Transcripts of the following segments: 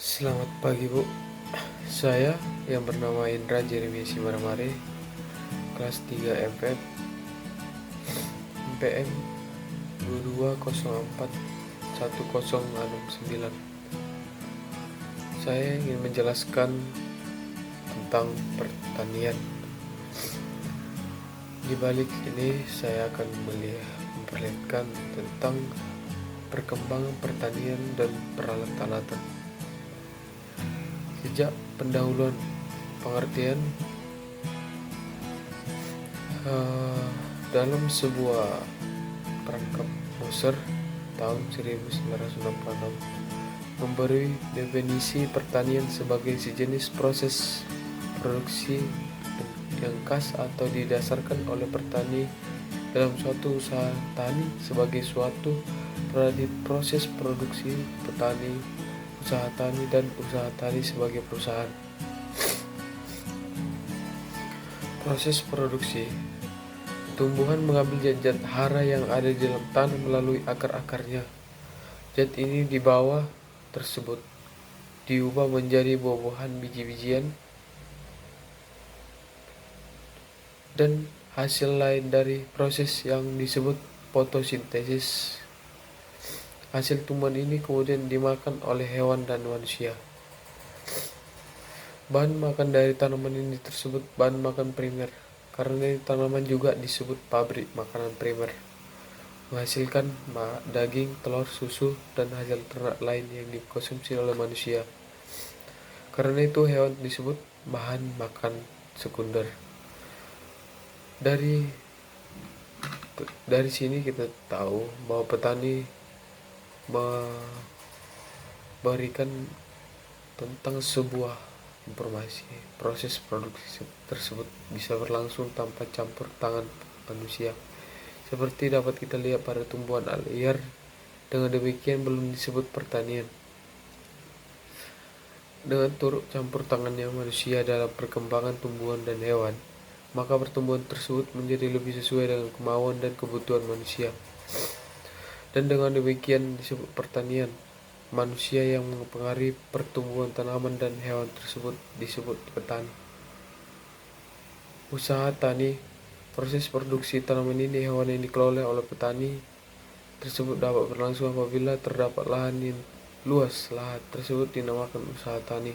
Selamat pagi Bu, saya yang bernama Indra Jeremy Simaramare, kelas 3 MPM, MPM 22041069. Saya ingin menjelaskan tentang pertanian. Di balik ini saya akan memperlihatkan tentang perkembangan pertanian dan peralatan-alatan. Sejak pendahuluan pengertian dalam sebuah perangkap Moser tahun 1966 memberi definisi pertanian sebagai sejenis proses produksi yang khas atau didasarkan oleh petani dalam suatu usaha tani sebagai suatu proses produksi petani, usaha tani, dan usaha tani sebagai perusahaan. Proses produksi: tumbuhan mengambil zat hara yang ada di dalam tanah melalui akar-akarnya. Zat ini di bawah tersebut diubah menjadi buah-buahan, biji-bijian, dan hasil lain dari proses yang disebut fotosintesis. Hasil tumbuhan ini kemudian dimakan oleh hewan dan manusia. Bahan makan dari tanaman ini tersebut bahan makan primer, karena tanaman juga disebut pabrik makanan primer, menghasilkan daging, telur, susu, dan hasil ternak lain yang dikonsumsi oleh manusia. Karena itu hewan disebut bahan makan sekunder. Dari sini kita tahu bahwa petani memberikan tentang sebuah informasi. Proses produksi tersebut bisa berlangsung tanpa campur tangan manusia, seperti dapat kita lihat pada tumbuhan liar. Dengan demikian belum disebut pertanian. Dengan turut campur tangannya manusia dalam perkembangan tumbuhan dan hewan, maka pertumbuhan tersebut menjadi lebih sesuai dengan kemauan dan kebutuhan manusia. Dan dengan demikian disebut pertanian. Manusia yang mempengaruhi pertumbuhan tanaman dan hewan tersebut disebut petani. Usaha tani: proses produksi tanaman ini hewan yang dikelola oleh petani tersebut dapat berlangsung apabila terdapat lahan yang luas. Lahan tersebut dinamakan usaha tani.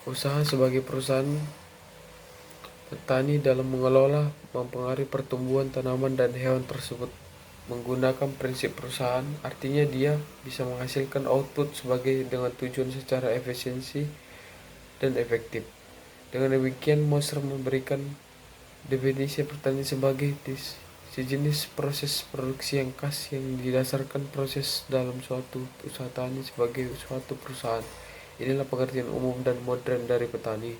Usaha sebagai perusahaan: petani dalam mengelola mempengaruhi pertumbuhan tanaman dan hewan tersebut menggunakan prinsip perusahaan, artinya dia bisa menghasilkan output sebagai dengan tujuan secara efisiensi dan efektif. Dengan demikian, Moser memberikan definisi pertanian sebagai sejenis proses produksi yang khas yang didasarkan proses dalam suatu usaha tani sebagai suatu perusahaan. Inilah pengertian umum dan modern dari petani.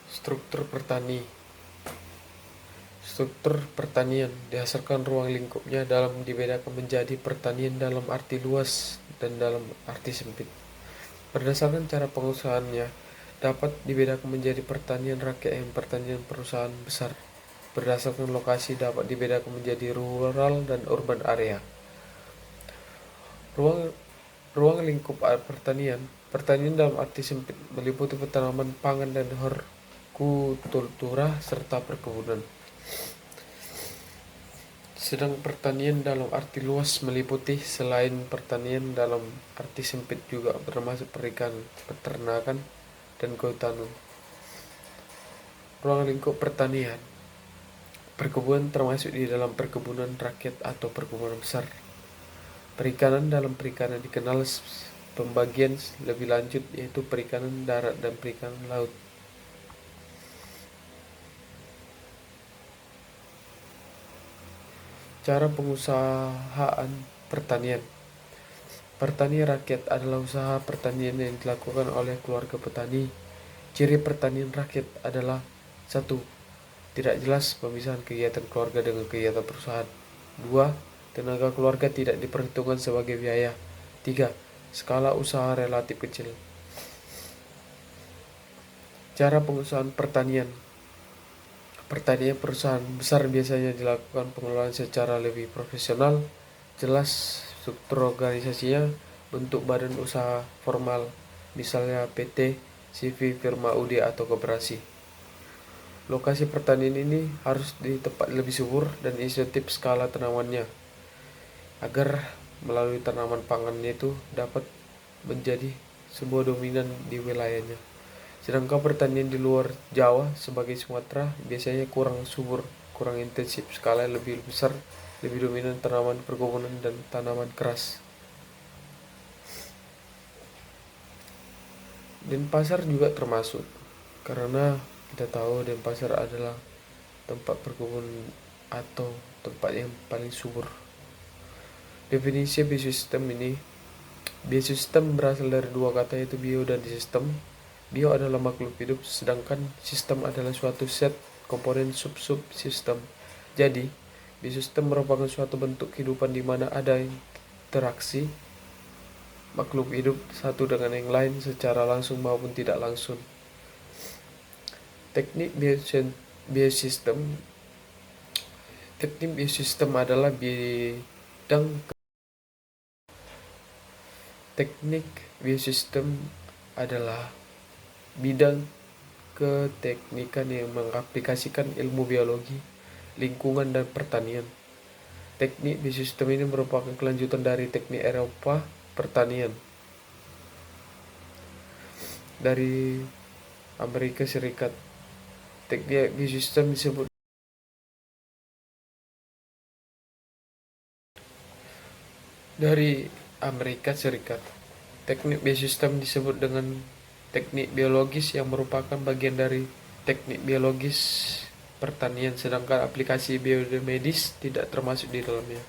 Struktur pertani. Struktur pertanian didasarkan ruang lingkupnya dalam dibedakan menjadi pertanian dalam arti luas dan dalam arti sempit. Berdasarkan cara pengusahaannya dapat dibedakan menjadi pertanian rakyat dan pertanian perusahaan besar. Berdasarkan lokasi dapat dibedakan menjadi rural dan urban area. Ruang lingkup pertanian. Pertanian dalam arti sempit meliputi tanaman pangan dan hortikultura serta perkebunan. Sedang pertanian dalam arti luas meliputi selain pertanian dalam arti sempit juga termasuk perikanan, peternakan, dan kehutanan. Ruang lingkup pertanian. Perkebunan termasuk di dalam perkebunan rakyat atau perkebunan besar. Perikanan dalam perikanan dikenal pembagian lebih lanjut yaitu perikanan darat dan perikanan laut. Cara pengusahaan pertanian. Pertanian rakyat adalah usaha pertanian yang dilakukan oleh keluarga petani. Ciri pertanian rakyat adalah: 1. Tidak jelas pemisahan kegiatan keluarga dengan kegiatan perusahaan. 2. Tenaga keluarga tidak diperhitungkan sebagai biaya. 3. Skala usaha relatif kecil. Cara pengusahaan pertanian. Pertanian perusahaan besar biasanya dilakukan pengelolaan secara lebih profesional, jelas struktur organisasinya, bentuk badan usaha formal, misalnya PT, CV, firma UD atau koperasi. Lokasi pertanian ini harus di tempat lebih subur dan insentif skala tanamannya, agar melalui tanaman pangannya itu dapat menjadi sebuah dominan di wilayahnya. Sedangkan pertanian di luar Jawa sebagai Sumatera biasanya kurang subur, kurang intensif, skala lebih besar, lebih dominan tanaman perkebunan dan tanaman keras. Denpasar juga termasuk, karena kita tahu Denpasar adalah tempat perkebunan atau tempat yang paling subur. Definisi biosistem ini, biosistem berasal dari dua kata, yaitu bio dan sistem. Bio adalah makhluk hidup, sedangkan sistem adalah suatu set komponen sub-sub sistem. Jadi, biosistem merupakan suatu bentuk kehidupan di mana ada interaksi makhluk hidup satu dengan yang lain secara langsung maupun tidak langsung. Teknik biosistem adalah bidang keteknikan yang mengaplikasikan ilmu biologi, lingkungan, dan pertanian. Teknik biosistem ini merupakan kelanjutan dari teknik Eropa pertanian dari Amerika Serikat. Teknik biosistem disebut dari Amerika Serikat. Teknik biosistem disebut dengan teknik biologis yang merupakan bagian dari teknik biologis pertanian, sedangkan aplikasi biomedis tidak termasuk di dalamnya.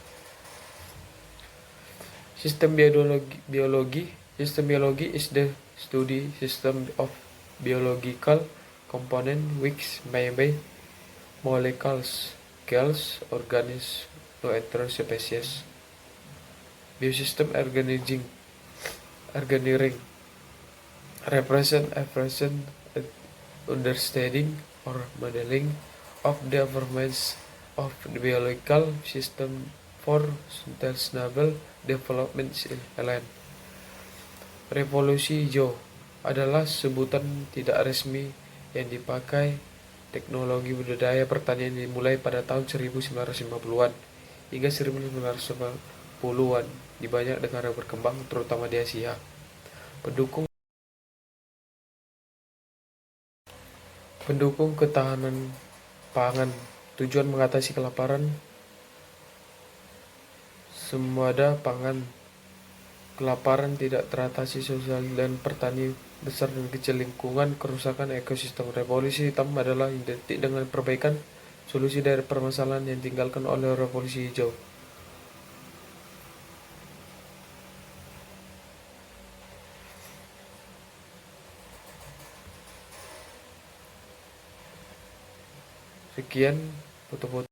Sistem biologi is the study system of biological component which may be molecules, cells, organisms, or entire species. Biosystem engineering represent understanding or modeling of the performance of the biological system for sustainable development in land. Revolusi hijau adalah sebutan tidak resmi yang dipakai teknologi budidaya pertanian dimulai pada tahun 1950-an hingga 1990-an di banyak negara berkembang, terutama di Asia. Pendukung ketahanan pangan, tujuan mengatasi kelaparan, semwada pangan. Kelaparan tidak teratasi sosial dan petani besar dan kecil, lingkungan, kerusakan ekosistem. Revolusi hitam adalah identik dengan perbaikan solusi dari permasalahan yang ditinggalkan oleh revolusi hijau. Sekian foto-foto